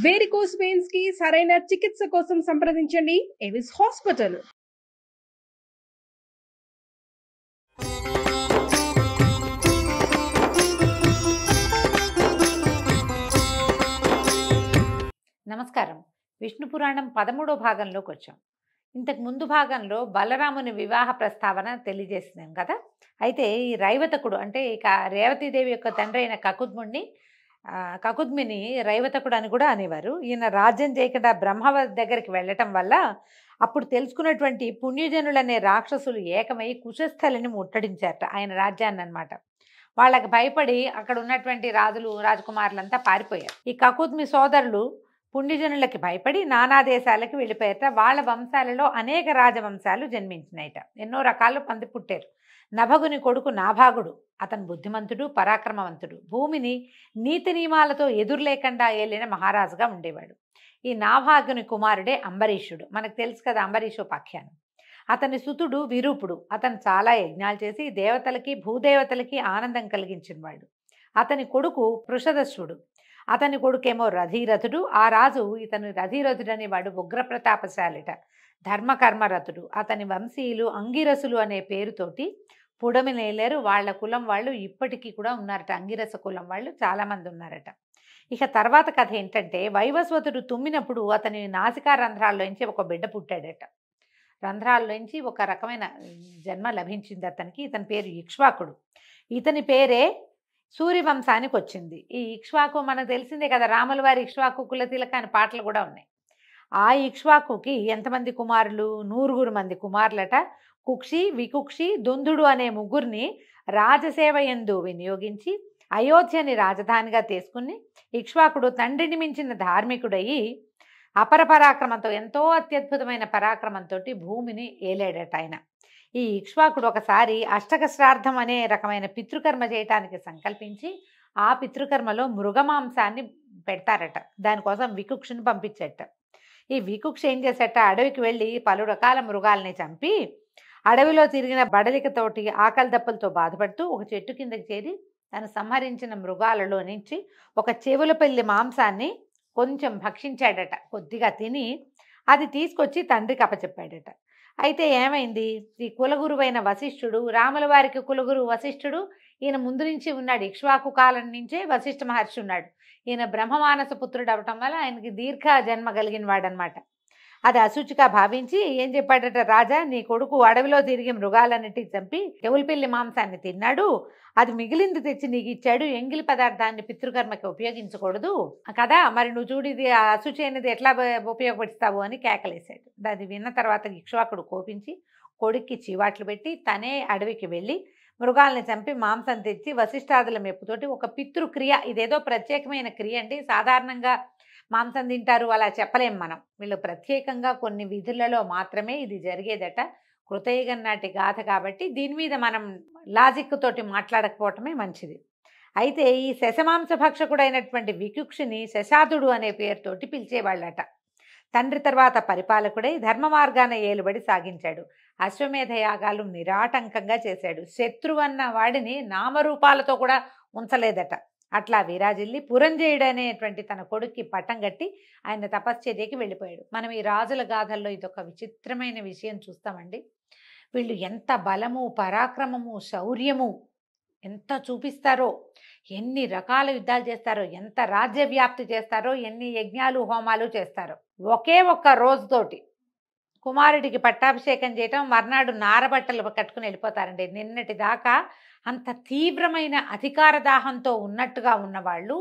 Varicose veins కి సరైన చికిత్స కోసం సంప్రదించండి ఎవిస్ హాస్పిటల్. నమస్కారం. విష్ణు పురాణం 13వ భాగంలోకి వచ్చాం. ఇంతకు ముందు భాగంలో బలరాముని వివాహ ప్రస్తావన తెలియజేసినాం కదా. అయితే ఈ రైవతకుడు అంటే ఇక రేవతీదేవి యొక్క తండ్రి అయిన కకుద్మిని రైవతకుడు అని కూడా అనేవారు. ఈయన రాజ్యం చేయకుండా బ్రహ్మ దగ్గరికి వెళ్ళటం వల్ల అప్పుడు తెలుసుకున్నటువంటి పుణ్యజనులనే రాక్షసులు ఏకమై కుశస్థలిని ముట్టడించారట ఆయన రాజ్యాన్ని అన్నమాట. వాళ్ళకి భయపడి అక్కడ ఉన్నటువంటి రాజులు రాజకుమారులంతా పారిపోయారు. ఈ కకుద్మి సోదరులు పుణ్యజనులకి భయపడి నానా దేశాలకు వెళ్ళిపోయారట. వాళ్ళ వంశాలలో అనేక రాజవంశాలు జన్మించినాయట. ఎన్నో రకాలు మంది పుట్టారు. నభగుని కొడుకు నాభాగుడు. అతను బుద్ధిమంతుడు, పరాక్రమవంతుడు, భూమిని నీతి నియమాలతో ఎదురు లేకుండా ఏలిన మహారాజుగా ఉండేవాడు. ఈ నాభాగుని కుమారుడే అంబరీషుడు. మనకు తెలుసు కదా అంబరీషోపాఖ్యానం. అతని సుతుడు విరూపుడు. అతను చాలా యజ్ఞాలు చేసి దేవతలకి భూదేవతలకి ఆనందం కలిగించినవాడు. అతని కొడుకు పృషదస్సుడు. అతని కొడుకేమో రథీరథుడు. ఆ రాజు ఇతను రథీరథుడని వాడు ఉగ్రప్రతాపశాలిట, ధర్మకర్మరథుడు. అతని వంశీయులు అంగిరసులు అనే పేరుతోటి పుడమి నేలేరు. వాళ్ళ కులం వాళ్ళు ఇప్పటికీ కూడా ఉన్నారట. అంగిరస కులం వాళ్ళు చాలామంది ఉన్నారట. ఇక తర్వాత కథ ఏంటంటే, వైవస్వతుడు తుమ్మినప్పుడు అతని నాసికా రంధ్రాల్లోంచి ఒక బిడ్డ పుట్టాడట. రంధ్రాల్లోంచి ఒక రకమైన జన్మ లభించింది అతనికి. ఇతని పేరు ఇక్ష్వాకుడు. ఇతని పేరే సూర్యవంశానికి వచ్చింది. ఈ ఇక్ష్వాకు మనకు తెలిసిందే కదా, రాముల వారి ఇక్ష్వాకు కులతిలక అని పాటలు కూడా ఉన్నాయి. ఆ ఇక్ష్వాకుకి ఎంతమంది కుమారులు? 100 మంది కుమారులట. కుక్షి, వికుక్షి, దుందుడు అనే ముగ్గురిని రాజసేవ యందు వినియోగించి అయోధ్యని రాజధానిగా తీసుకుని ఇక్ష్వాకుడు తండ్రిని మించిన ధార్మికుడయి అపర పరాక్రమంతో, ఎంతో అత్యద్భుతమైన పరాక్రమంతో భూమిని ఏలాడట ఆయన. ఈ ఇక్ష్వాకుడు ఒకసారి అష్టక శ్రాద్ధం అనే రకమైన పితృకర్మ చేయటానికి సంకల్పించి ఆ పితృకర్మలో మృగమాంసాన్ని పెడతారట. దానికోసం వికుక్షుని పంపించట. ఈ వికుక్ష ఏం చేసేట, అడవికి వెళ్ళి పలు రకాల మృగాల్ని చంపి అడవిలో తిరిగిన బడలికతోటి ఆకలి దప్పులతో బాధపడుతూ ఒక చెట్టు కిందకి చేరి తను సంహరించిన మృగాలలో నుంచి ఒక చెవులపల్లి మాంసాన్ని కొంచెం భక్షించాడట. కొద్దిగా తిని అది తీసుకొచ్చి తండ్రికి అప్పచెప్పాడట. అయితే ఏమైంది, ఈ కులగురువైన వశిష్ఠుడు, రాముల వారికి కులగురు వశిష్ఠుడు, ఈయన ముందు నుంచి ఉన్నాడు. ఇక్ష్వాకు కాలం నుంచే వశిష్ఠ మహర్షి ఉన్నాడు. ఈయన బ్రహ్మమానస పుత్రుడు అవటం వల్ల ఆయనకి దీర్ఘ జన్మ కలిగిన వాడనమాట. అది అశుచిగా భావించి ఏం చెప్పాడట, రాజా నీ కొడుకు అడవిలో తిరిగి మృగాలన్నిటికి చంపి చెవులపిల్లి మాంసాన్ని తిన్నాడు, అది మిగిలింది తెచ్చి నీకు ఇచ్చాడు, ఎంగిలి పదార్థాన్ని పితృకర్మకి ఉపయోగించకూడదు కదా, మరి నువ్వు చూడు ఇది అశుచి అనేది ఎట్లా ఉపయోగపడిస్తావు అని కేకలేశాడు. అది విన్న తర్వాత ఇక్ష్వాకుడు కోపించి కొడుక్కి చీవాట్లు పెట్టి తనే అడవికి వెళ్ళి మృగాల్ని చంపి మాంసం తెచ్చి వశిష్ఠాదుల మెప్పుతోటి ఒక పితృక్రియ, ఇదేదో ప్రత్యేకమైన క్రియ అండి. సాధారణంగా మాంసం తింటారు అలా చెప్పలేం మనం. వీళ్ళు ప్రత్యేకంగా కొన్ని విధులలో మాత్రమే ఇది జరిగేదట. కృతయుగం నాటి గాథ కాబట్టి దీని మీద మనం లాజిక్ తోటి మాట్లాడకపోవటమే మంచిది. అయితే ఈ శశమాంస భక్షకుడైనటువంటి వికుక్షుని శశాదుడు అనే పేరుతోటి పిలిచేవాళ్ళట. తండ్రి తర్వాత పరిపాలకుడై ధర్మ మార్గాన ఏలుబడి సాగించాడు. అశ్వమేధ యాగాలు నిరాటంకంగా చేశాడు. శత్రువన్న వాడిని నామరూపాలతో కూడా ఉంచలేదట. అట్లా విరాజిల్లి పురంజయుడు అనేటువంటి తన కొడుక్కి పట్టం కట్టి ఆయన తపశ్చర్యకి వెళ్ళిపోయాడు. మనం ఈ రాజుల గాథల్లో ఇదొక విచిత్రమైన విషయం చూస్తామండి. వీళ్ళు ఎంత బలము, పరాక్రమము, శౌర్యము ఎంత చూపిస్తారో, ఎన్ని రకాల యుద్ధాలు చేస్తారో, ఎంత రాజ్య వ్యాప్తి చేస్తారో, ఎన్ని యజ్ఞాలు హోమాలు చేస్తారో. ఒకే ఒక్క రోజుతోటి కుమారుడికి పట్టాభిషేకం చేయటం, మర్నాడు నారబట్టలు కట్టుకుని వెళ్ళిపోతారండి. నిన్నటి దాకా అంత తీవ్రమైన అధికార దాహంతో ఉన్నట్టుగా ఉన్నవాళ్ళు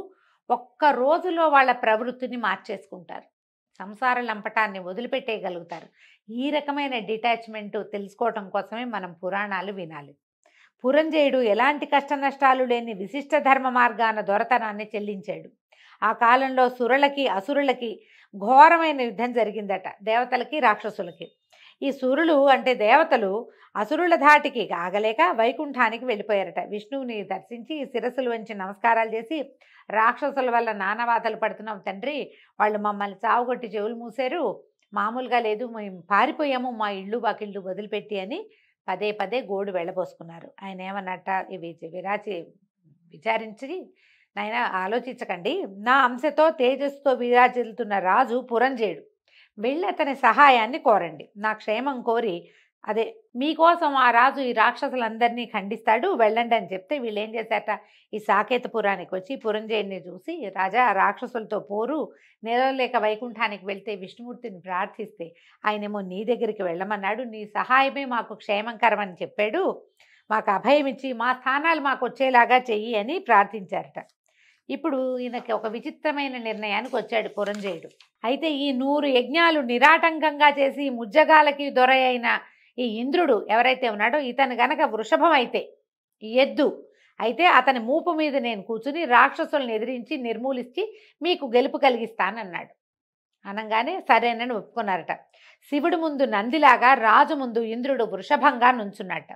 ఒక్క రోజులో వాళ్ళ ప్రవృత్తిని మార్చేసుకుంటారు. సంసార లంపటాన్ని వదిలిపెట్టేయగలుగుతారు. ఈ రకమైన డిటాచ్మెంట్ తెలుసుకోవటం కోసమే మనం పురాణాలు వినాలి. పురంజయుడు ఎలాంటి కష్ట నష్టాలు లేని విశిష్ట ధర్మ మార్గాన దొరతనాన్ని చెల్లించాడు. ఆ కాలంలో సురులకి అసురులకి ఘోరమైన యుద్ధం జరిగిందట, దేవతలకి రాక్షసులకి. ఈ సురులు అంటే దేవతలు అసురుల ధాటికి ఆగలేక వైకుంఠానికి వెళ్ళిపోయారట. విష్ణువుని దర్శించి శిరస్సులు వంచి నమస్కారాలు చేసి, రాక్షసుల వల్ల నానాబాధలు పడుతున్నాం తండ్రి, వాళ్ళు మమ్మల్ని చావుగొట్టి చెవులు మూసారు, మామూలుగా లేదు, మేము పారిపోయాము మా ఇళ్ళు వాకిళ్ళు వదిలిపెట్టి అని పదే పదే గోడు వెళ్ళబోసుకున్నారు. ఆయన ఏమన్నట్ట, ఇవి విరాచి విచారించి నాయన ఆలోచించకండి, నా అంశతో తేజస్సుతో విరాజిల్లుతున్న రాజు పురంజేయుడు. వెళ్ళి అతని సహాయాన్ని కోరండి. నా క్షేమం కోరి అదే మీకోసం ఆ రాజు ఈ రాక్షసులందరినీ ఖండిస్తాడు, వెళ్ళండి అని చెప్తే వీళ్ళు ఏం చేశారట, ఈ సాకేతపురానికి వచ్చి పురంజయుడిని చూసి, రాజా రాక్షసులతో పోరు, నిలవలేక వైకుంఠానికి వెళ్తే విష్ణుమూర్తిని ప్రార్థిస్తే ఆయనేమో నీ దగ్గరికి వెళ్ళమన్నాడు, నీ సహాయమే మాకు క్షేమంకరం అని చెప్పాడు, మాకు అభయం ఇచ్చి మా స్థానాలు మాకు వచ్చేలాగా చెయ్యి అని ప్రార్థించారట. ఇప్పుడు ఈయనకి ఒక విచిత్రమైన నిర్ణయానికి వచ్చాడు పురంజయుడు. అయితే ఈ 100 యజ్ఞాలు నిరాటంకంగా చేసి ముజ్జగాలకి దొర అయిన ఈ ఇంద్రుడు ఎవరైతే ఉన్నాడో ఇతను గనక వృషభం అయితే, ఈ ఎద్దు అయితే అతని మూపు మీద నేను కూర్చుని రాక్షసులను ఎదిరించి నిర్మూలించి మీకు గెలుపు కలిగిస్తానన్నాడు. అనగానే సరేనని ఒప్పుకున్నారట. శివుడు ముందు నందిలాగా, రాజు ముందు ఇంద్రుడు వృషభంగా నుంచున్నట్ట.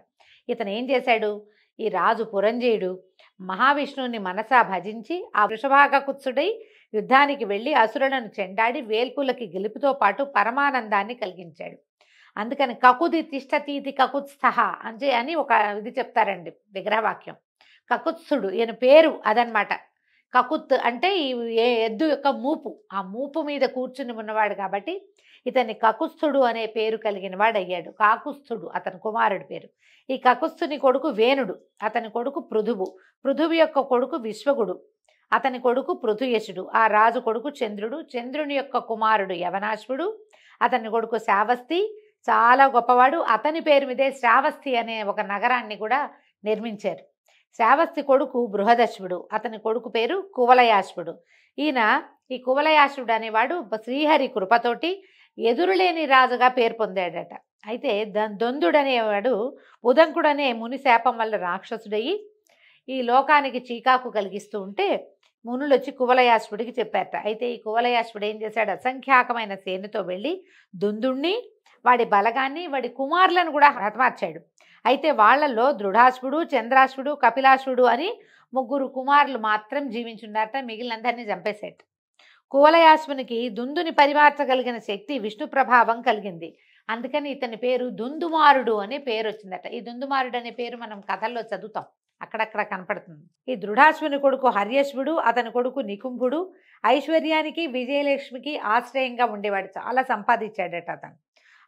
ఇతను ఏం చేశాడు, ఈ రాజు పురంజయుడు మహావిష్ణువుని మనసా భజించి ఆ వృషభాగకుత్సుడై యుద్ధానికి వెళ్ళి అసురులను చెండాడి వేల్పులకి గెలుపుతో పాటు పరమానందాన్ని కలిగించాడు. అందుకని కకుది తిష్టతీతి కకుత్స్థ అని ఒక ఇది చెప్తారండి విగ్రహవాక్యం. కకుత్సుడు ఈయన పేరు అదనమాట. కకుత్ అంటే ఈ ఎద్దు యొక్క మూపు, ఆ మూపు మీద కూర్చుని ఉన్నవాడు కాబట్టి ఇతన్ని కకుస్థుడు అనే పేరు కలిగిన వాడు అయ్యాడు. కాకుస్థుడు అతని కుమారుడి పేరు. ఈ కకుస్థుని కొడుకు వేణుడు, అతని కొడుకు పృథువు, పృథువు యొక్క కొడుకు విశ్వగుడు, అతని కొడుకు పృథుయశుడు, ఆ రాజు కొడుకు చంద్రుడు, చంద్రుని యొక్క కుమారుడు యవనాశ్వుడు, అతని కొడుకు శ్రావస్తి, చాలా గొప్పవాడు. అతని పేరు మీదే శ్రావస్తి అనే ఒక నగరాన్ని కూడా నిర్మించారు. శ్రావస్తి కొడుకు బృహదశ్వుడు, అతని కొడుకు పేరు కువలయాశ్వుడు. ఈ కువలయాశ్వుడు అనేవాడు శ్రీహరి కృపతోటి ఎదురులేని రాజుగా పేరు పొందాడట. అయితే దొందుడు అనేవాడు ఉదంకుడు అనే ముని శాపం వల్ల రాక్షసుడయి ఈ లోకానికి చీకాకు కలిగిస్తూ ఉంటే మునులు వచ్చి కువలయాశ్వుడికి చెప్పారట. అయితే ఈ కువలయాశ్వుడు ఏం చేశాడు, అసంఖ్యాకమైన సేనతో వెళ్ళి దుందుణ్ణి, వాడి బలగాన్ని, వాడి కుమారులను కూడా హతమార్చాడు. అయితే వాళ్లలో దృఢాశ్వుడు, చంద్రాశ్వుడు, కపిలాశ్వుడు అని 3 కుమారులు మాత్రం జీవించున్నారట, మిగిలినందరినీ చంపేశాడు. కువలయాశ్వునికి దుందుని పరిమార్చగలిగిన శక్తి విష్ణు ప్రభావం కలిగింది. అందుకని ఇతని పేరు దుందుమారుడు అనే పేరు వచ్చిందట. ఈ దుందుమారుడు అనే పేరు మనం కథల్లో చదువుతాం, అక్కడక్కడ కనపడుతుంది. ఈ దృఢాశ్వుని కొడుకు హర్యశ్వుడు, అతని కొడుకు నికుంభుడు ఐశ్వర్యానికి విజయలక్ష్మికి ఆశ్రయంగా ఉండేవాడు, చాలా సంపాదించాడట.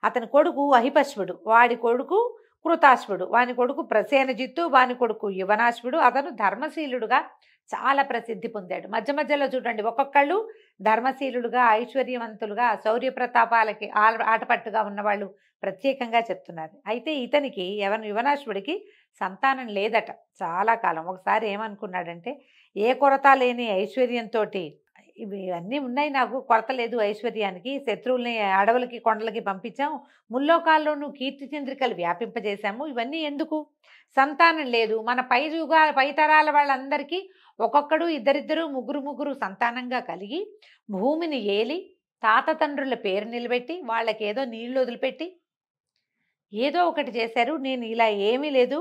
అతని కొడుకు అహిపశ్వుడు, వాడి కొడుకు కృతాశ్వుడు, వాని కొడుకు ప్రసేనజిత్తు, వాని కొడుకు యువనాశ్వుడు. అతను ధర్మశీలుడుగా చాలా ప్రసిద్ధి పొందాడు. మధ్య మధ్యలో చూడండి ఒక్కొక్కళ్ళు ధర్మశీలుడుగా, ఐశ్వర్యవంతులుగా, శౌర్య ప్రతాపాలకి ఆటపట్టుగా ఉన్నవాళ్ళు ప్రత్యేకంగా చెప్తున్నారు. అయితే ఇతనికి యువనాశ్వుడికి సంతానం లేదట చాలా కాలం. ఒకసారి ఏమనుకున్నాడంటే, ఏ కొరత లేని ఐశ్వర్యంతో ఇవి అన్నీ ఉన్నాయి, నాకు కొరత లేదు ఐశ్వర్యానికి, శత్రువుల్ని అడవులకి కొండలకి పంపించాం, ముల్లోకాల్లోనూ కీర్తి చంద్రికలు వ్యాపింపజేశాము, ఇవన్నీ ఎందుకు, సంతానం లేదు, మన పై తరాల వాళ్ళందరికీ ఒక్కొక్కడు ఇద్దరిద్దరు ముగ్గురు సంతానంగా కలిగి భూమిని ఏలి తాత తండ్రుల పేరు నిలబెట్టి వాళ్ళకి ఏదో నీళ్లు వదిలిపెట్టి ఏదో ఒకటి చేశారు. నేను ఇలా ఏమీ లేదు,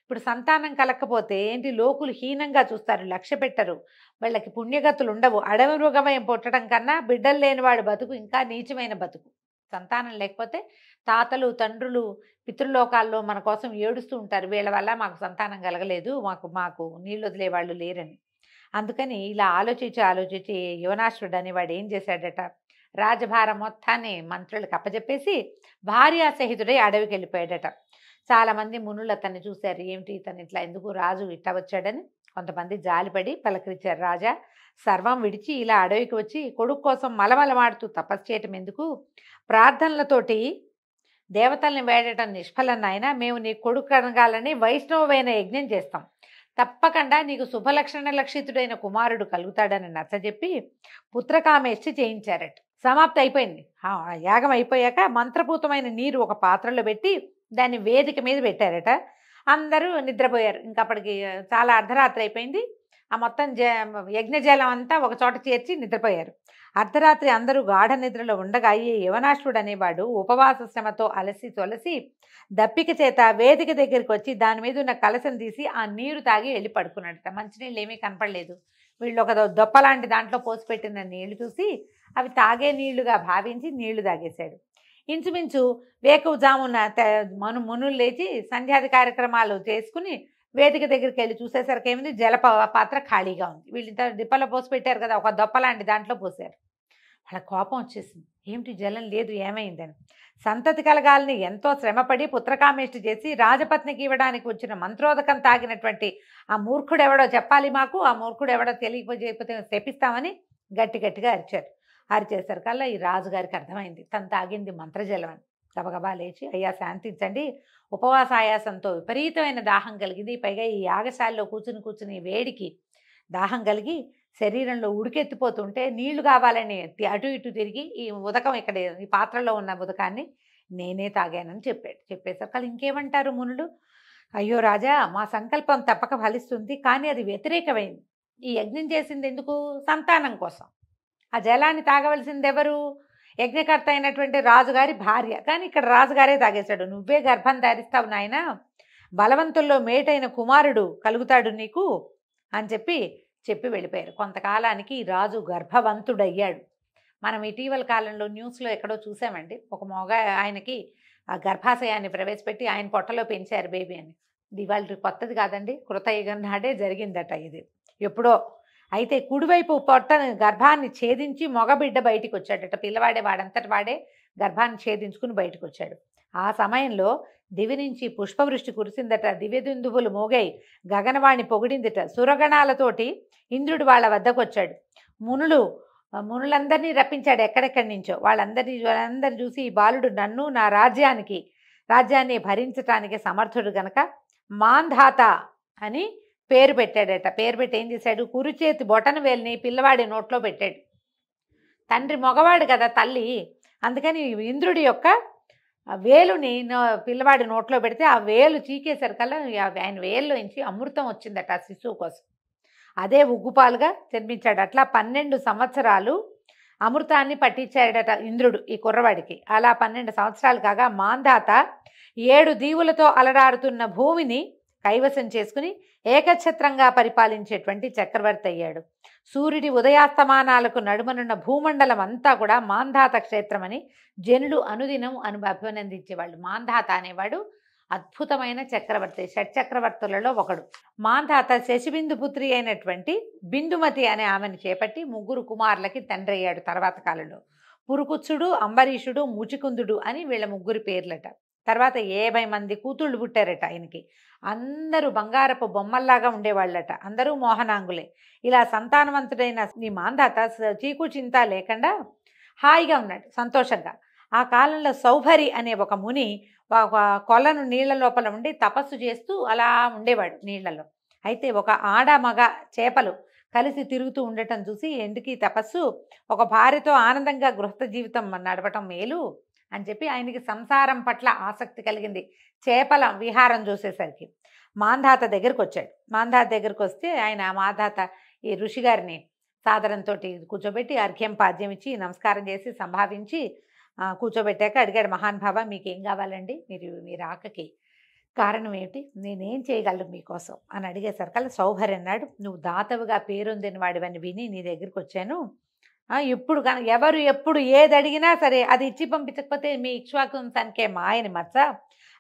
ఇప్పుడు సంతానం కలక్కపోతే ఏంటి, లోకులు హీనంగా చూస్తారు, లక్ష్య పెట్టరు, వాళ్ళకి పుణ్యగతులు ఉండవు, అడవి మృగమయం పుట్టడం కన్నా బిడ్డలు లేనివాడు బతుకు ఇంకా నీచమైన బతుకు. సంతానం లేకపోతే తాతలు తండ్రులు పితృలోకాల్లో మన కోసం ఏడుస్తూ ఉంటారు, వీళ్ళ వల్ల మాకు సంతానం కలగలేదు, మాకు నీళ్ళు వదిలేవాళ్ళు లేరని. అందుకని ఇలా ఆలోచించి యువనాశ్వుడు అనేవాడు ఏం చేశాడట, రాజభారం మొత్తాన్ని మంత్రులకు అప్పచెప్పేసి భార్యాసహితుడై అడవికి వెళ్ళిపోయాడట. చాలామంది మునులు అతన్ని చూశారు, ఏమిటి ఇతను ఇట్లా ఎందుకు రాజు ఇట్లా వచ్చాడని. కొంతమంది జాలిపడి పలకరించారు, రాజా సర్వం విడిచి ఇలా అడవికి వచ్చి కొడుకు కోసం మలమలమాడుతూ తపస్సు చేయటం ఎందుకు, ప్రార్థనలతోటి దేవతల్ని వేడటం నిష్ఫలం నాయన, మేము నీ కొడుకు కనగాలని వైష్ణవమైన యజ్ఞం చేస్తాం, తప్పకుండా నీకు శుభలక్షణ లక్షితుడైన కుమారుడు కలుగుతాడని నచ్చజెప్పి పుత్రకామేష్టి చేయించారట. సమాప్తి అయిపోయింది. యాగం అయిపోయాక మంత్రపూతమైన నీరు ఒక పాత్రలో పెట్టి దాన్ని వేదిక మీద పెట్టారట. అందరూ నిద్రపోయారు. ఇంకా అప్పటికి చాలా అర్ధరాత్రి అయిపోయింది. ఆ మొత్తం యజ్ఞజలం అంతా ఒక చోట చేర్చి నిద్రపోయారు. అర్ధరాత్రి అందరూ గాఢ నిద్రలో ఉండగా ఈ యువనాశ్వుడు అనేవాడు ఉపవాస శ్రమతో అలసి తొలసి దప్పిక చేత వేదిక దగ్గరికి వచ్చి దాని మీద ఉన్న కలశం తీసి ఆ నీరు తాగి వెళ్ళి పడుకున్నాడట. మంచినీళ్ళు ఏమీ కనపడలేదు. వీళ్ళు ఒక దొప్పలాంటి దాంట్లో పోసిపెట్టిన నీళ్లు చూసి అవి తాగే నీళ్లుగా భావించి నీళ్లు తాగేశాడు. ఇంచుమించు వేకువజామున మునులు లేచి సంధ్యాది కార్యక్రమాలు చేసుకుని వేదిక దగ్గరికి వెళ్ళి చూసేసరికి ఏమింది, పాత్ర ఖాళీగా ఉంది. వీళ్ళింత డిప్పలో పోసి పెట్టారు కదా, ఒక దొప్ప లాంటి దాంట్లో పోసారు. వాళ్ళ కోపం వచ్చేసింది. ఏమిటి జలం లేదు, ఏమైందని. సంతతి కలగాలని ఎంతో శ్రమపడి పుత్రకామేష్టి చేసి రాజపత్నికి ఇవ్వడానికి వచ్చిన మంత్రోదకం తాగినటువంటి ఆ మూర్ఖుడు ఎవడో చెప్పాలి మాకు, ఆ మూర్ఖుడు ఎవడో తెలియకపోతే శపిస్తామని గట్టి గట్టిగా అరిచారు. అరిచేసరి కల్లా ఈ రాజుగారికి అర్థమైంది తను తాగింది మంత్రజలం అని. గబగబా లేచి, అయ్యా శాంతించండి, ఉపవాస ఆయాసంతో విపరీతమైన దాహం కలిగింది, పైగా ఈ యాగశాలలో కూర్చుని వేడికి దాహం కలిగి శరీరంలో ఉడికెత్తిపోతుంటే నీళ్లు కావాలని అటు ఇటు తిరిగి ఈ ఉదకం ఇక్కడ ఈ పాత్రలో ఉన్న ఉదకాన్ని నేనే తాగానని చెప్పాడు. చెప్పేసరికి ఇంకేమంటారు మునులు, అయ్యో రాజా, మా సంకల్పం తప్పక ఫలిస్తుంది, కానీ అది వ్యతిరేకమైంది. ఈ యజ్ఞం చేసింది ఎందుకు? సంతానం కోసం. ఆ జలాన్ని తాగవలసింది ఎవరు? యజ్ఞకర్త అయినటువంటి రాజుగారి భార్య. కానీ ఇక్కడ రాజుగారే తాగేశాడు. నువ్వే గర్భం ధరిస్తావు నాయన, బలవంతుల్లో మేటైన కుమారుడు కలుగుతాడు నీకు అని చెప్పి వెళ్ళిపోయారు. కొంతకాలానికి రాజు గర్భవంతుడయ్యాడు. మనం ఇటీవల కాలంలో న్యూస్లో ఎక్కడో చూసామండి, ఒక మగ ఆయనకి ఆ గర్భాశయాన్ని ప్రవేశపెట్టి ఆయన పొట్టలో పెంచారు బేబీ అని. ఇది ఇవాళ కొత్తది కాదండి, కృతయుగం నాడే జరిగిందట ఇది ఎప్పుడో. అయితే కుడివైపు గర్భాన్ని ఛేదించి మగబిడ్డ బయటికి వచ్చాడట. పిల్లవాడే వాడంతటి వాడే గర్భాన్ని ఛేదించుకుని బయటకు వచ్చాడు. ఆ సమయంలో దివి నుంచి పుష్పవృష్టి కురిసిందట, దివ్యదుందువులు మోగాయి, గగనవాణి పొగిడిందిట. సురగణాలతోటి ఇంద్రుడు వాళ్ళ వద్దకు వచ్చాడు. మునులందరినీ రప్పించాడు ఎక్కడెక్కడి నుంచో. వాళ్ళందరూ చూసి, ఈ బాలుడు నన్ను నా రాజ్యాన్ని భరించటానికి సమర్థుడు గనక మాంధాత అని పేరు పెట్టాడట. పేరు పెట్టి ఏం చేశాడు, కురిచేతి బొటన వేలిని పిల్లవాడి నోట్లో పెట్టాడు. తండ్రి మగవాడు కదా, తల్లి, అందుకని ఇంద్రుడి యొక్క వేలుని పిల్లవాడి నోట్లో పెడితే ఆ వేలు చీకేసరికల్లా ఆయన వేలులోంచి అమృతం వచ్చిందట ఆ శిశువు కోసం. అదే ఉగ్గుపాలుగా జన్మించాడు. అట్లా 12 సంవత్సరాలు అమృతాన్ని పట్టించాడట ఇంద్రుడు ఈ కుర్రవాడికి. అలా 12 సంవత్సరాలు కాగా మాంధాత 7 దీవులతో అలరారుతున్న భూమిని కైవసం చేసుకుని ఏకఛత్రంగా పరిపాలించేటువంటి చక్రవర్తి అయ్యాడు. సూర్యుడి ఉదయాస్తమానాలకు నడుమనున్న భూమండలం అంతా కూడా మాంధాత క్షేత్రమని జనులు అనుదినం అభినందించేవాళ్ళు. మాంధాత అనేవాడు అద్భుతమైన చక్రవర్తి, షట్చక్రవర్తులలో ఒకడు. మాంధాత శశిబిందు పుత్రి అయినటువంటి బిందుమతి అనే ఆమెను చేపట్టి 3 కుమారులకి తండ్రి అయ్యాడు. తర్వాత కాలంలో పురుకుత్సుడు, అంబరీషుడు, ముచికుందుడు అని వీళ్ళ 3 పేర్లట. తర్వాత 50 మంది కూతుళ్ళు పుట్టారట ఆయనకి. అందరూ బంగారపు బొమ్మల్లాగా ఉండేవాళ్ళట, అందరూ మోహనాంగులే. ఇలా సంతానవంతుడైన ఈ మాంధాత చీకు చింత లేకుండా హాయిగా ఉన్నాడు, సంతోషంగా. ఆ కాలంలో సౌభరి అనే ఒక ముని ఒక కొలను నీళ్ల లోపల ఉండి తపస్సు చేస్తూ అలా ఉండేవాడు నీళ్లలో. అయితే ఒక ఆడ మగ చేపలు కలిసి తిరుగుతూ ఉండటం చూసి, ఎందుకు ఈ తపస్సు, ఒక భార్యతో ఆనందంగా గృహస్థ జీవితం నడపటం మేలు అని చెప్పి ఆయనకి సంసారం పట్ల ఆసక్తి కలిగింది. చేపల విహారం చూసేసరికి మాంధాత దగ్గరికి వచ్చాడు. మాంధాత దగ్గరికి వస్తే ఆయన మాంధాత ఈ ఋషిగారిని సాదరంతో కూర్చోబెట్టి అర్ఘ్యం పాద్యం ఇచ్చి నమస్కారం చేసి సంభావించి కూర్చోబెట్టాక అడిగాడు, మహానుభావ మీకేం కావాలండి, మీరు ఆకకి కారణం ఏమిటి, నేనేం చేయగలను మీకోసం అని అడిగేసరికల్లా సౌభరి అన్నాడు, నువ్వు దాతవుగా పేరొందిన వాడివని విని నీ దగ్గరికి వచ్చాను. ఇప్పుడు ఎవరు ఎప్పుడు ఏది అడిగినా సరే అది ఇచ్చి పంపించకపోతే మీ ఇక్ష్వాకువంశానికే మాయని మచ్చ.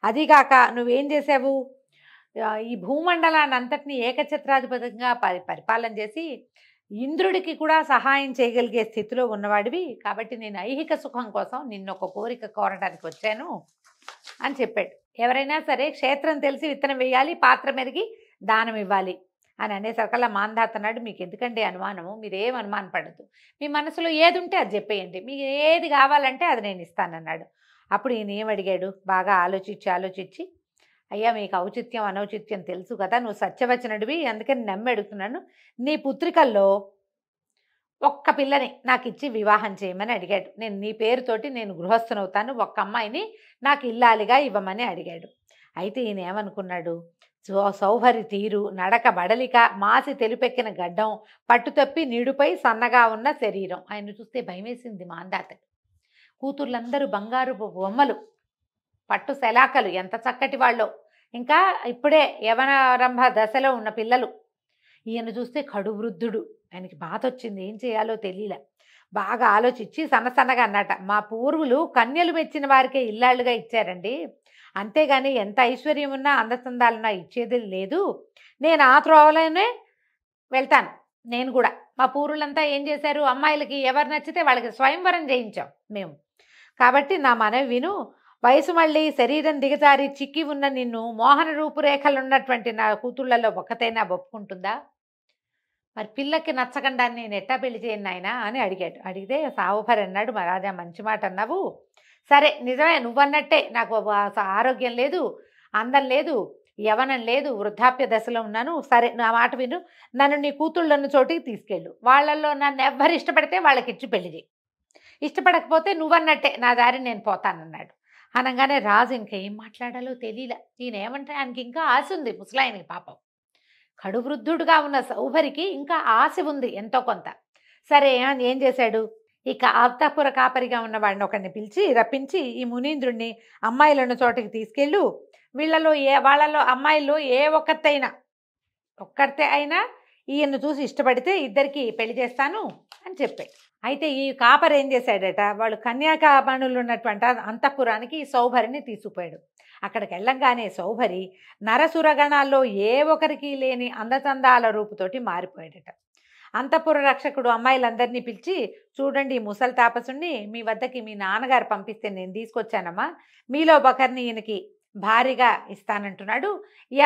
అదిగాక నువ్వేం చేసావు, ఈ భూమండలాన్ని అంతటినీ ఏకఛత్రాధిపతంగా పరిపాలన చేసి ఇంద్రుడికి కూడా సహాయం చేయగలిగే స్థితిలో ఉన్నవాడివి, కాబట్టి నేను ఐహిక సుఖం కోసం నిన్ను ఒక కోరిక కోరడానికి వచ్చాను అని చెప్పాడు. ఎవరైనా సరే క్షేత్రం తెలిసి విత్తనం వేయాలి, పాత్ర మెరిగి దానం ఇవ్వాలి అని అనేసరికల్లా మాంధాత అన్నాడు, మీకు ఎందుకండి అనుమానము, మీరేం అనుమానం పడద్దు, మీ మనసులో ఏది ఉంటే అది చెప్పేయండి, మీకు ఏది కావాలంటే అది నేను ఇస్తానన్నాడు. అప్పుడు ఈయన ఏమడిగాడు, బాగా ఆలోచించి అయ్యా మీకు ఔచిత్యం అనౌచిత్యం తెలుసు కదా, నువ్వు సత్యవచనుడివి, అందుకని నమ్మి అడుగుతున్నాను, నీ పుత్రికల్లో ఒక్క పిల్లని నాకు ఇచ్చి వివాహం చేయమని అడిగాడు. నేను నీ పేరుతోటి నేను గృహస్థునవుతాను, ఒక్క అమ్మాయిని నాకు ఇల్లాలిగా ఇవ్వమని అడిగాడు. అయితే ఈయన ఏమనుకున్నాడు, సౌభరి తీరు, నడక బడలిక, మాసి తెలుపెక్కిన గడ్డం, పట్టుతప్పి నీడుపై సన్నగా ఉన్న శరీరం, ఆయన చూస్తే భయమేసింది మాంధాతకి. కూతుర్లందరూ బంగారు బొమ్మలు, పట్టు శలాకలు, ఎంత చక్కటి వాళ్ళో, ఇంకా ఇప్పుడే యవనారంభ దశలో ఉన్న పిల్లలు. ఈయన చూస్తే కడు వృద్ధుడు, ఆయనకి బాధ వచ్చింది, ఏం చేయాలో తెలియలే. బాగా ఆలోచించి సన్నసన్నగా అన్నట, మా పూర్వులు కన్యలు మెచ్చిన వారికే ఇల్లాళ్ళుగా ఇచ్చారండి, అంతేగాని ఎంత ఐశ్వర్యం ఉన్నా అందచందాలున్నా ఇచ్చేది లేదు. నేను ఆ త్రోవలోనే వెళ్తాను. నేను కూడా మా పూర్వులంతా ఏం చేశారు, అమ్మాయిలకి ఎవరు నచ్చితే వాళ్ళకి స్వయంవరం చేయించాం మేము. కాబట్టి నా మనవి విను. వయసు మళ్ళీ శరీరం దిగజారి చిక్కి ఉన్న నిన్ను మోహన రూపురేఖలున్నటువంటి నా కూతుళ్లలో ఒక్కతైనా ఒప్పుకుంటుందా? మరి పిల్లకి నచ్చకుండా నేను ఎట్టా పెళ్లి చేయను నాయనా అని అడిగాడు. అడిగితే సావుభరి అన్నాడు, మా రాజా మంచి మాట అన్నావు. సరే నిజమే నువ్వన్నట్టే, నాకు ఆరోగ్యం లేదు, అందం లేదు, యవనం లేదు, వృద్ధాప్య దశలో ఉన్నాను. సరే నా మాట విను, నన్ను నీ కూతుళ్ళన్న చోటికి తీసుకెళ్ళు. వాళ్ళల్లో నన్ను ఎవ్వరు ఇష్టపడితే వాళ్ళకి ఇచ్చి పెళ్లి చేయి, ఇష్టపడకపోతే నువ్వన్నట్టే నా దారి నేను పోతానన్నాడు. అనగానే రాజు ఇంకేం మాట్లాడాలో తెలియలే. ఈయనేమంటే ఆయనకి ఇంకా ఆశ ఉంది, ముసలాయనకి పాపం. కడువృద్ధుడుగా ఉన్న సౌభరికి ఇంకా ఆశ ఉంది ఎంతో కొంత. సరే ఏం చేశాడు, ఇక అంతఃపుర కాపరిగా ఉన్న వాడిని ఒకరిని పిలిచి రప్పించి, ఈ మునీంద్రుణ్ణి అమ్మాయిలను చోటికి తీసుకెళ్ళు, వాళ్ళలో అమ్మాయిల్లో ఏ ఒక్కరితే అయినా ఈయన్ను చూసి ఇష్టపడితే ఇద్దరికి పెళ్లి చేస్తాను అని చెప్పాడు. అయితే ఈ కాపరి ఏం చేశాడట, వాళ్ళు కన్యాకామణులు ఉన్నటువంటి అంతఃపురానికి ఈ సౌభరిని తీసుకుపోయాడు. అక్కడికి వెళ్ళంగానే సౌభరి నరసురగణాల్లో ఏ ఒక్కరికి లేని అందచందాల రూపుతోటి మారిపోయాడట. అంతఃపుర రక్షకుడు అమ్మాయిలందరినీ పిలిచి, చూడండి ఈ ముసలి తాపసుని మీ వద్దకి మీ నాన్నగారు పంపిస్తే నేను తీసుకొచ్చానమ్మా, మీలో ఒకరిని ఈయనకి భారీగా ఇస్తానంటున్నాడు,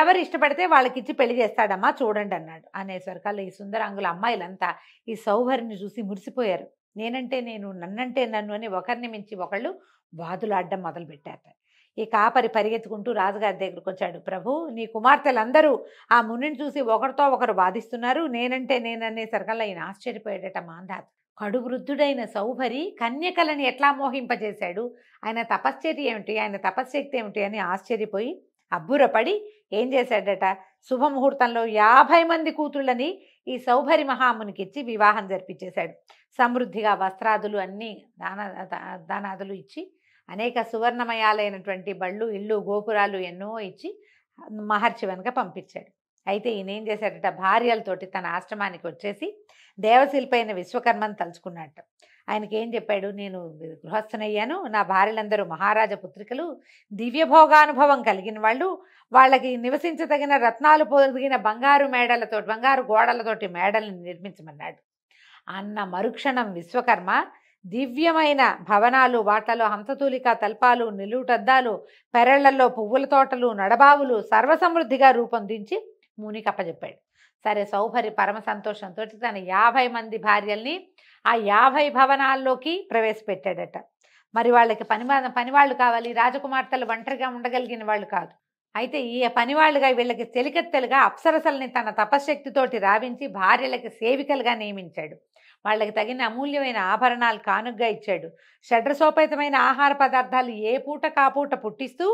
ఎవరు ఇష్టపడితే వాళ్ళకిచ్చి పెళ్లి చేస్తాడమ్మా చూడండి అన్నాడు. అనేసరికల్లా ఈ సుందరాంగుల అమ్మాయిలంతా ఈ సౌభరిని చూసి మురిసిపోయారు. నేనంటే నేను, నన్నంటే నన్ను అని ఒకరిని మించి ఒకళ్ళు వాదులాడడం మొదలుపెట్టారు. ఈ కాపరి పరిగెత్తుకుంటూ రాజుగారి దగ్గరకు వచ్చాడు. ప్రభు, నీ కుమార్తెలందరూ ఆ మునిని చూసి ఒకరితో ఒకరు వాదిస్తున్నారు, నేనంటే నేననేసరికల్లా ఈయన ఆశ్చర్యపోయాడట. మాంధాత కడువృద్ధుడైన సౌభరి కన్యకలని ఎట్లా మోహింపజేశాడు, ఆయన తపశ్చర్య ఏమిటి, ఆయన తపశ్శక్తి ఏమిటి అని ఆశ్చర్యపోయి అబ్బురపడి ఏం చేశాడట, శుభముహూర్తంలో 50 మంది కూతుళ్ళని ఈ సౌభరి మహామునికి ఇచ్చి వివాహం జరిపించేశాడు. సమృద్ధిగా వస్త్రాదులు అన్నీ దానాదులు ఇచ్చి అనేక సువర్ణమయాలైనటువంటి బళ్ళు, ఇళ్ళు, గోపురాలు ఎన్నో ఇచ్చి మహర్షి వెనక పంపించాడు. అయితే ఈయన ఏం చేశాడట, భార్యలతోటి తన ఆశ్రమానికి వచ్చేసి దేవశిల్పైన విశ్వకర్మను తలుచుకున్నట్ట. ఆయనకి ఏం చెప్పాడు, నేను గృహస్థనయ్యాను, నా భార్యలందరూ మహారాజ పుత్రికలు, దివ్యభోగానుభవం కలిగిన వాళ్ళు, వాళ్ళకి నివసించదగిన రత్నాలు పొదిగిన బంగారు గోడలతోటి మేడల్ని నిర్మించమన్నాడు. అన్న మరుక్షణం విశ్వకర్మ దివ్యమైన భవనాలు, వాటిలో హంసతూలిక తల్పాలు, నిలువుటద్దాలు, పెరళ్లలో పువ్వుల తోటలు, నడబావులు సర్వసమృద్ధిగా రూపొందించి మునికి అప్పచెప్పాడు. సరే సౌభరి పరమ సంతోషంతో తన 50 మంది భార్యల్ని ఆ 50 భవనాల్లోకి ప్రవేశపెట్టాడట. మరి వాళ్ళకి పనివాళ్ళు కావాలి, రాజకుమార్తెలు ఒంటరిగా ఉండగలిగిన వాళ్ళు కాదు. అయితే ఈ పనివాళ్ళుగా వీళ్ళకి చెలికత్తెలుగా అప్సరసల్ని తన తపశ్శక్తితోటి రావించి భార్యలకి సేవికలుగా నియమించాడు. వాళ్ళకి తగిన అమూల్యమైన ఆభరణాలు కానుగ్గా ఇచ్చాడు. షడ్రసోపేతమైన ఆహార పదార్థాలు ఏ పూట కాపూట పుట్టిస్తూ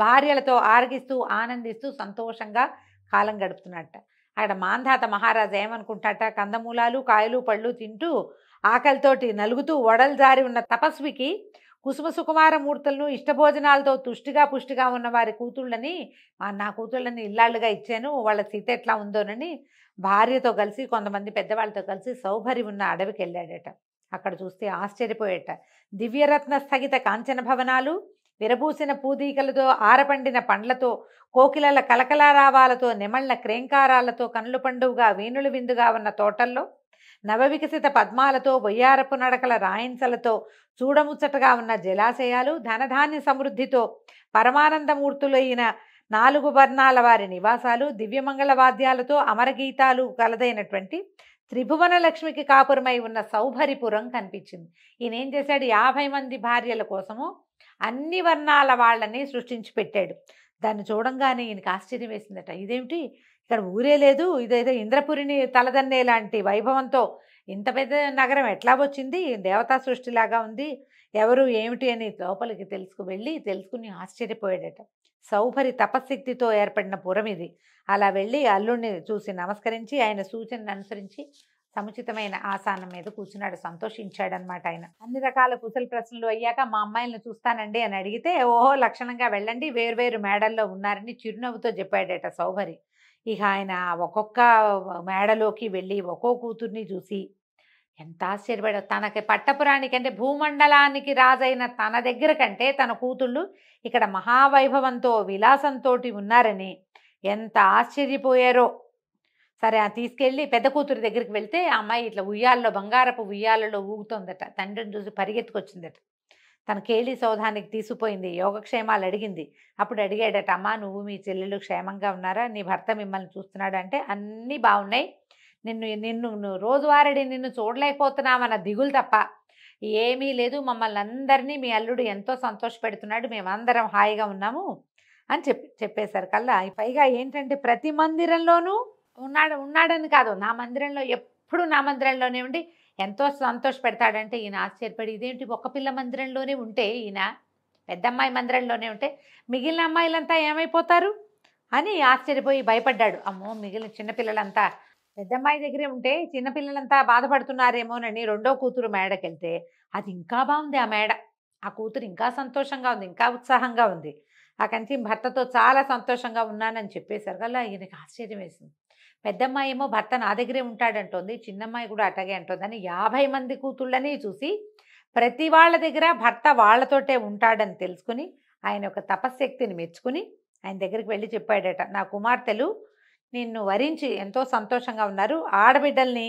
భార్యలతో ఆరగిస్తూ ఆనందిస్తూ సంతోషంగా కాలం గడుపుతున్నట్ట. అక్కడ మాంధాత మహారాజు ఏమనుకుంటాట, కందమూలాలు కాయలు పళ్ళు తింటూ ఆకలితోటి నలుగుతూ ఒడలు జారి ఉన్న తపస్వికి కుసుమ సుకుమార మూర్తులను ఇష్టభోజనాలతో పుష్టిగా ఉన్న వారి కూతుళ్ళని, నా కూతుళ్ళని ఇల్లాళ్ళుగా ఇచ్చాను, వాళ్ళ స్థితి ఎట్లా ఉందోనని భార్యతో కలిసి కొంతమంది పెద్దవాళ్ళతో కలిసి సౌభరి ఉన్న అడవికి వెళ్ళాడట. అక్కడ చూస్తే ఆశ్చర్యపోయేట. దివ్యరత్న స్థగిత కాంచన భవనాలు, విరబూసిన పూదీకలతో, ఆరపండిన పండ్లతో, కోకిలల కలకలారావాలతో, నెమళ్ల క్రేంకారాలతో, కనుల పండువుగా వీణులు విందుగా ఉన్న తోటల్లో, నవవికసిత పద్మాలతో, బొయ్యారపు నడకల రాయించలతో, చూడముచ్చటగా ఉన్న జలాశయాలు, ధనధాన్య సమృద్ధితో పరమానందమూర్తులైన 4 వర్ణాల వారి నివాసాలు, దివ్యమంగళ వాద్యాలతో అమరగీతాలు కలదైనటువంటి త్రిభువన లక్ష్మికి కాపురమై ఉన్న సౌభరిపురం కనిపించింది. ఈయన ఏం చేశాడు, 50 మంది భార్యల కోసము అన్ని వర్ణాల వాళ్ళని సృష్టించి పెట్టాడు. దాన్ని చూడంగానే ఈయనకి ఆశ్చర్యం వేసిందట. ఇదేమిటి, ఇక్కడ ఊరే లేదు, ఇదేదో ఇంద్రపురిని తలదన్నే లాంటి వైభవంతో ఇంత పెద్ద నగరం ఎట్లా వచ్చింది, దేవతా సృష్టిలాగా ఉంది, ఎవరు ఏమిటి అని లోపలికి తెలుసుకుని ఆశ్చర్యపోయాడట. సౌభరి తపశక్తితో ఏర్పడిన పురం ఇది. అలా వెళ్ళి అల్లుడిని చూసి నమస్కరించి ఆయన సూచనను అనుసరించి సముచితమైన ఆసనం మీద కూర్చున్నాడు. సంతోషించాడనమాట ఆయన. అన్ని రకాల కుశల ప్రశ్నలు అయ్యాక మా అమ్మాయిలను చూస్తానండి అని అడిగితే, ఓహో లక్షణంగా వెళ్ళండి, వేరువేరు మేడల్లో ఉన్నారని చిరునవ్వుతో చెప్పాడట సౌభరి. ఇక ఆయన ఒక్కొక్క మేడలోకి వెళ్ళి ఒక్కో కూతుర్ని చూసి ఎంత ఆశ్చర్యపడావు. తనకి పట్టపురాణికి అంటే భూమండలానికి రాజైన తన దగ్గర కంటే తన కూతుళ్ళు ఇక్కడ మహావైభవంతో విలాసంతోటి ఉన్నారని ఎంత ఆశ్చర్యపోయారో. సరే తీసుకెళ్ళి పెద్ద కూతురి దగ్గరికి వెళ్తే ఆ అమ్మాయి ఇట్లా ఉయ్యాల్లో బంగారపు ఉయ్యాలలో ఊగుతోందట. తండ్రిని చూసి పరిగెత్తుకొచ్చిందట. తన కేళి సౌధానికి తీసుకుపోయింది. యోగక్షేమాలు అడిగింది. అప్పుడు అడిగాడట, అమ్మా నువ్వు మీ చెల్లెలు క్షేమంగా ఉన్నారా, నీ భర్త మిమ్మల్ని చూస్తున్నాడు అంటే అన్నీ బాగున్నాయి, నిన్ను నిన్ను నువ్వు రోజువారీ నిన్ను చూడలేకపోతున్నామన్న దిగులు తప్ప ఏమీ లేదు, మమ్మల్ని అందరినీ మీ అల్లుడు ఎంతో సంతోషపెడుతున్నాడు, మేమందరం హాయిగా ఉన్నాము అని చెప్పేశారు కల్లా. పైగా ఏంటంటే ప్రతి మందిరంలోనూ ఉన్నాడని కాదు, నా మందిరంలో ఎప్పుడు నా మందిరంలోనే ఉండి ఎంతో సంతోష పెడతాడంటే ఈయన ఆశ్చర్యపడి, ఇదేంటి ఒక పిల్ల మందిరంలోనే ఉంటే ఈయన పెద్దమ్మాయి మందిరంలోనే ఉంటే మిగిలిన అమ్మాయిలంతా ఏమైపోతారు అని ఆశ్చర్యపోయి భయపడ్డాడు. అమ్మో మిగిలిన చిన్నపిల్లలంతా పెద్దమ్మాయి దగ్గరే ఉంటే చిన్నపిల్లలంతా బాధపడుతున్నారేమోనని రెండో కూతురు మేడకెళ్తే అది ఇంకా బాగుంది. ఆ మేడ, ఆ కూతురు ఇంకా సంతోషంగా ఉంది, ఇంకా ఉత్సాహంగా ఉంది. ఆ కంచి భర్తతో చాలా సంతోషంగా ఉన్నానని చెప్పేశారు కల్లా ఈయనకి ఆశ్చర్యం వేసింది. పెద్దమ్మాయి ఏమో భర్త నా దగ్గరే ఉంటాడంటోంది, చిన్నమ్మాయి కూడా అటగే అంటుంది అని 50 మంది కూతుళ్ళని చూసి ప్రతి వాళ్ళ దగ్గర భర్త వాళ్ళతోటే ఉంటాడని తెలుసుకుని ఆయన యొక్క తపశ్శక్తిని మెచ్చుకుని ఆయన దగ్గరికి వెళ్ళి చెప్పాడట, నా కుమార్తెలు నిన్ను వరించి ఎంతో సంతోషంగా ఉన్నారు, ఆడబిడ్డల్ని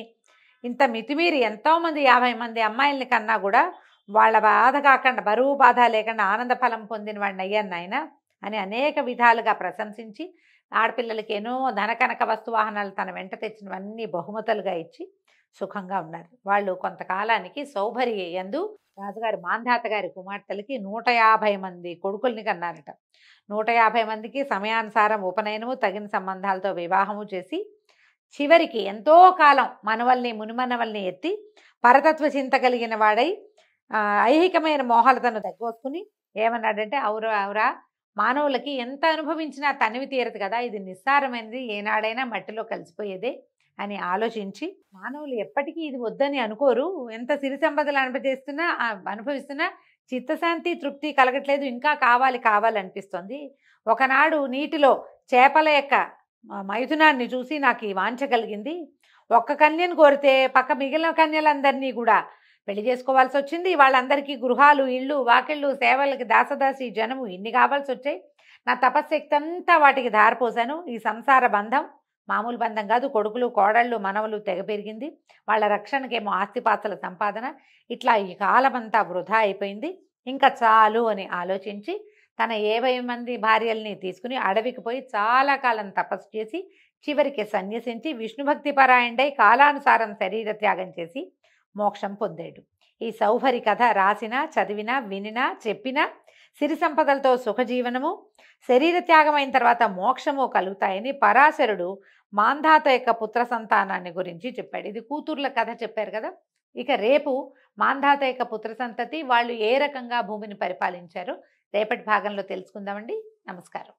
ఇంత మితిమీరి ఎంతోమంది 50 మంది అమ్మాయిల్ని కన్నా కూడా వాళ్ళ బాధ కాకుండా బరువు బాధ లేకుండా ఆనంద ఫలం పొందిన వాడిని అయ్యాను నాయన అని అనేక విధాలుగా ప్రశంసించి ఆడపిల్లలకి ఎన్నో ధనకనక వస్తువాహనాలు తన వెంట తెచ్చినవన్నీ బహుమతులుగా ఇచ్చి సుఖంగా ఉన్నారు. వాళ్ళు కొంతకాలానికి సౌభరి యందు రాజుగారి మాంధాత గారి కుమార్తెలకి 150 మంది కొడుకుల్ని కన్నారట. 150 మందికి సమయానుసారం ఉపనయనము తగిన సంబంధాలతో వివాహము చేసి చివరికి ఎంతో కాలం మనవల్ని మునిమనవల్ని ఎత్తి పరతత్వ చింత కలిగిన వాడై ఐహికమైన మోహాలతను తగ్గోసుకుని ఏమన్నాడంటే, అవురా మానవులకి ఎంత అనుభవించినా తనివి తీరదు కదా, ఇది నిస్సారమైనది, ఏనాడైనా మట్టిలో కలిసిపోయేదే అని ఆలోచించి మానవులు ఎప్పటికీ ఇది వద్దని అనుకోరు, ఎంత సిరి సంపదలు అనుభవిస్తున్నా చిత్తశాంతి తృప్తి కలగట్లేదు, ఇంకా కావాలనిపిస్తుంది. ఒకనాడు నీటిలో చేపల యొక్క మైథునాన్ని చూసి నాకు ఈ వాంఛ కలిగింది, ఒక్క కన్యను కోరితే పక్క మిగిలిన కన్యలందరినీ కూడా పెళ్లి చేసుకోవాల్సి వచ్చింది, వాళ్ళందరికీ గృహాలు ఇళ్ళు వాకిళ్ళు సేవలకి దాసదాసి జనము ఇన్ని కావాల్సి వచ్చాయి, నా తపశ్శక్తి అంతా వాటికి ధారపోసాను, ఈ సంసార బంధం మామూలు బంధం కాదు, కొడుకులు కోడళ్ళు మనవలు తెగ పెరిగింది, వాళ్ళ రక్షణకేమో ఆస్తిపాస్తుల సంపాదన, ఇట్లా ఈ కాలమంతా వృధా అయిపోయింది, ఇంకా చాలు అని ఆలోచించి తన 50 మంది భార్యల్ని తీసుకుని అడవికి పోయి చాలా కాలం తపస్సు చేసి చివరికి సన్యసించి విష్ణుభక్తి పరాయణుడై కాలానుసారం శరీర త్యాగం చేసి మోక్షం పొందాడు. ఈ సౌభరి కథ రాసినా చదివినా వినినా చెప్పినా సిరి సంపదలతో సుఖజీవనము శరీర త్యాగం అయిన తర్వాత మోక్షము కలుగుతాయని పరాశరుడు మాంధాత యొక్క పుత్ర సంతానాన్ని గురించి చెప్పాడు. ఇది కూతుర్ల కథ చెప్పారు కదా. ఇక రేపు మాంధాత యొక్క పుత్ర సంతతి వాళ్ళు ఏ రకంగా భూమిని పరిపాలించారో రేపటి భాగంలో తెలుసుకుందామండి. నమస్కారం.